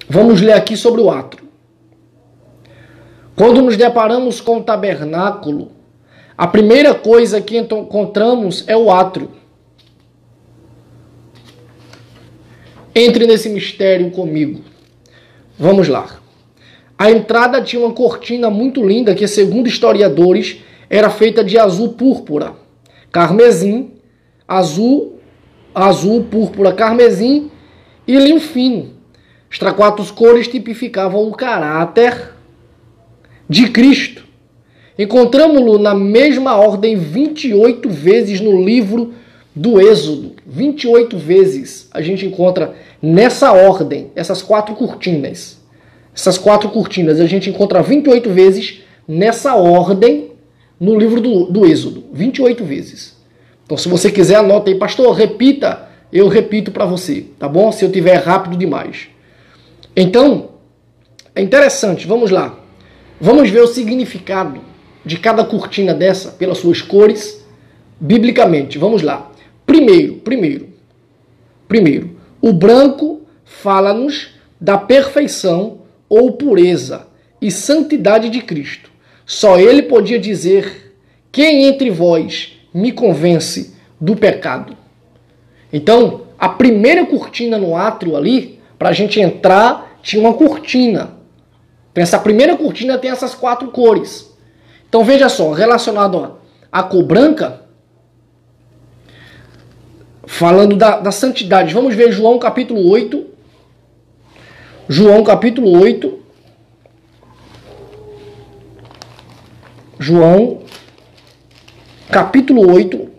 Vamos ler aqui sobre o átrio. Quando nos deparamos com o tabernáculo, a primeira coisa que encontramos é o átrio. Entre nesse mistério comigo. Vamos lá. A entrada tinha uma cortina muito linda que, segundo historiadores, era feita de azul púrpura, carmesim, azul, púrpura, carmesim e linho fino. Estas quatro cores tipificavam o caráter de Cristo. Encontramos-lo na mesma ordem 28 vezes no livro do Êxodo. 28 vezes a gente encontra nessa ordem, essas quatro cortinas. Essas quatro cortinas a gente encontra 28 vezes nessa ordem no livro do Êxodo. 28 vezes. Então, se você quiser, anota aí. Pastor, repita. Eu repito para você, tá bom? Se eu tiver rápido demais. Então, é interessante. Vamos lá. Vamos ver o significado de cada cortina dessa, pelas suas cores, biblicamente. Vamos lá. Primeiro, o branco fala-nos da perfeição ou pureza e santidade de Cristo. Só ele podia dizer: quem entre vós me convence do pecado? Então, a primeira cortina no átrio ali, para a gente entrar, tinha uma cortina. Então, essa primeira cortina tem essas quatro cores. Então, veja só, relacionado à cor branca, falando da santidade. Vamos ver João capítulo 8. João capítulo 8. João capítulo 8.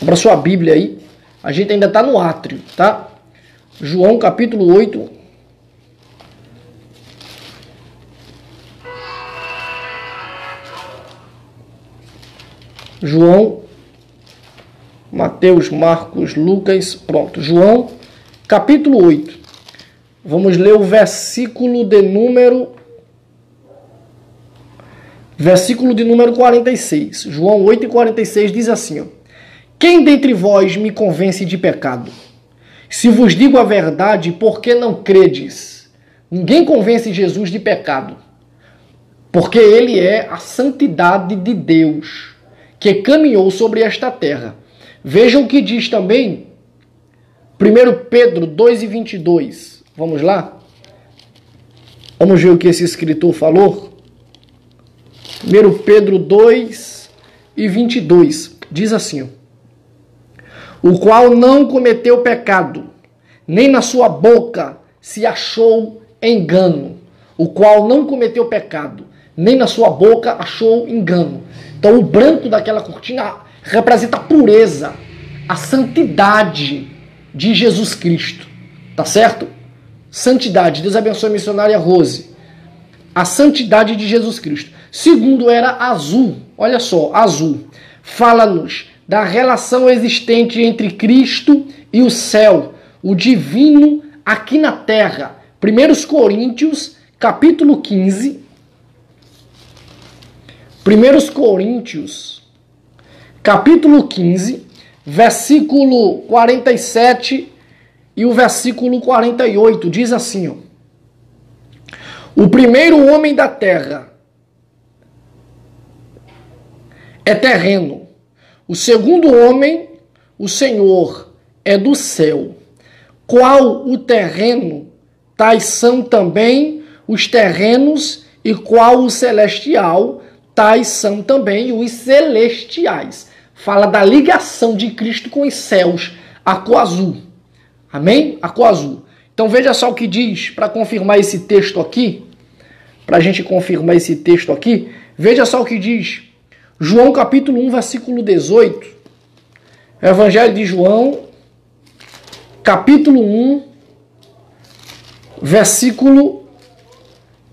Abra sua Bíblia aí. A gente ainda está no átrio, tá? João capítulo 8. João, Mateus, Marcos, Lucas, pronto. João, capítulo 8. Vamos ler o versículo de número 46. João 8:46 diz assim, ó: quem dentre vós me convence de pecado? Se vos digo a verdade, por que não credes? Ninguém convence Jesus de pecado, porque ele é a santidade de Deus, que caminhou sobre esta terra. Vejam o que diz também 1 Pedro 2:22. Vamos lá? Vamos ver o que esse escritor falou. 1 Pedro 2:22. Diz assim, ó: o qual não cometeu pecado, nem na sua boca se achou engano. O qual não cometeu pecado, nem na sua boca achou engano. Então o branco daquela cortina representa a pureza, a santidade de Jesus Cristo. Tá certo? Santidade. Deus abençoe a missionária Rose. A santidade de Jesus Cristo. Segundo era azul. Olha só, azul. Fala-nos da relação existente entre Cristo e o céu, o divino aqui na terra. 1 Coríntios, capítulo 15. 1 Coríntios, capítulo 15, versículo 47 e o versículo 48, diz assim, ó: o primeiro homem da terra é terreno, o segundo homem, o Senhor, é do céu. Qual o terreno, tais são também os terrenos, e qual o celestial, tais são também os celestiais. Fala da ligação de Cristo com os céus, a cor azul. Amém? A cor azul. Então veja só o que diz, para confirmar esse texto aqui, para a gente confirmar esse texto aqui, veja só o que diz João capítulo 1, versículo 18. Evangelho de João, capítulo 1, versículo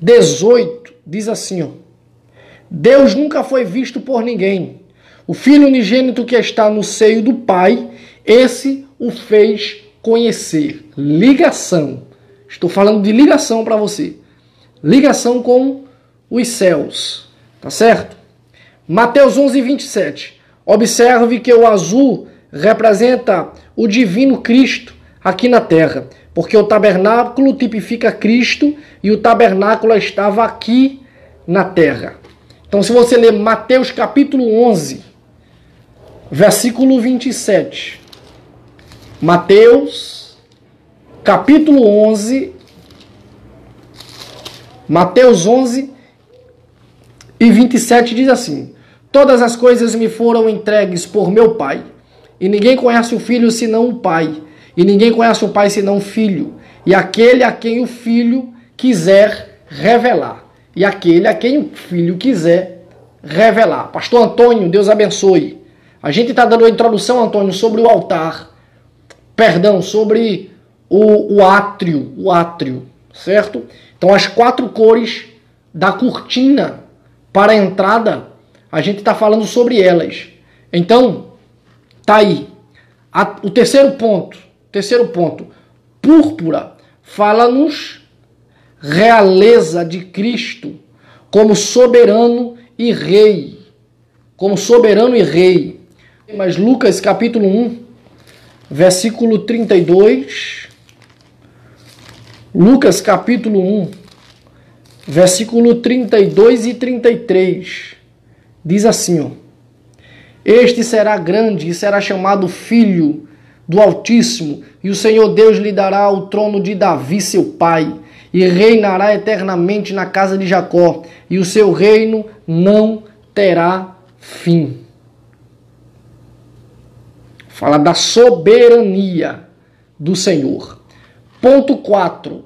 18, diz assim, ó: Deus nunca foi visto por ninguém. O Filho unigênito que está no seio do Pai, esse o fez conhecer. Ligação. Estou falando de ligação para você. Ligação com os céus. Tá certo? Mateus 11, 27. Observe que o azul representa o divino Cristo, aqui na terra, porque o tabernáculo tipifica Cristo e o tabernáculo estava aqui na terra. Então, se você ler Mateus capítulo 11, versículo 27, Mateus capítulo 11, Mateus 11 e 27 diz assim: todas as coisas me foram entregues por meu Pai, e ninguém conhece o Filho senão o Pai, e ninguém conhece o Pai senão o Filho, e aquele a quem o Filho quiser revelar. E aquele a quem o Filho quiser revelar. Pastor Antônio, Deus abençoe. A gente está dando a introdução, Antônio, sobre o altar. Perdão, sobre o átrio, certo? Então, as 4 cores da cortina para a entrada, a gente está falando sobre elas. Então, tá aí. O terceiro ponto, púrpura, fala-nos realeza de Cristo como soberano e rei. Como soberano e rei. Mas Lucas capítulo 1, versículo 32. Lucas capítulo 1, versículo 32 e 33. Diz assim, ó: este será grande e será chamado Filho do Altíssimo, e o Senhor Deus lhe dará o trono de Davi, seu pai, e reinará eternamente na casa de Jacó, e o seu reino não terá fim. Fala da soberania do Senhor. Ponto 4,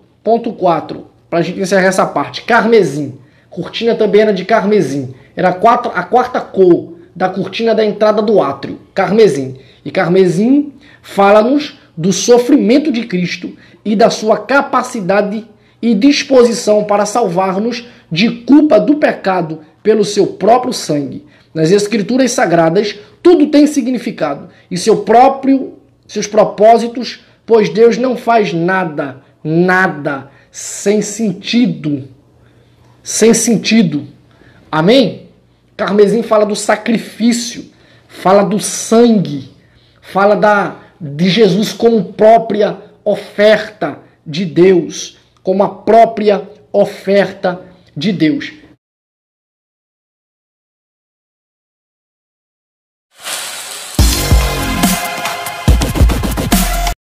para a gente encerrar essa parte, carmesim. Cortina também era de carmesim. Era a quarta cor da cortina da entrada do átrio, carmesim. E carmesim fala-nos do sofrimento de Cristo e da sua capacidade e disposição para salvar-nos de culpa do pecado pelo seu próprio sangue. Nas Escrituras Sagradas, tudo tem significado e seus propósitos, pois Deus não faz nada sem sentido. Sem sentido. Amém? Carmesim fala do sacrifício, fala do sangue, fala de Jesus como própria oferta de Deus, como a própria oferta de Deus.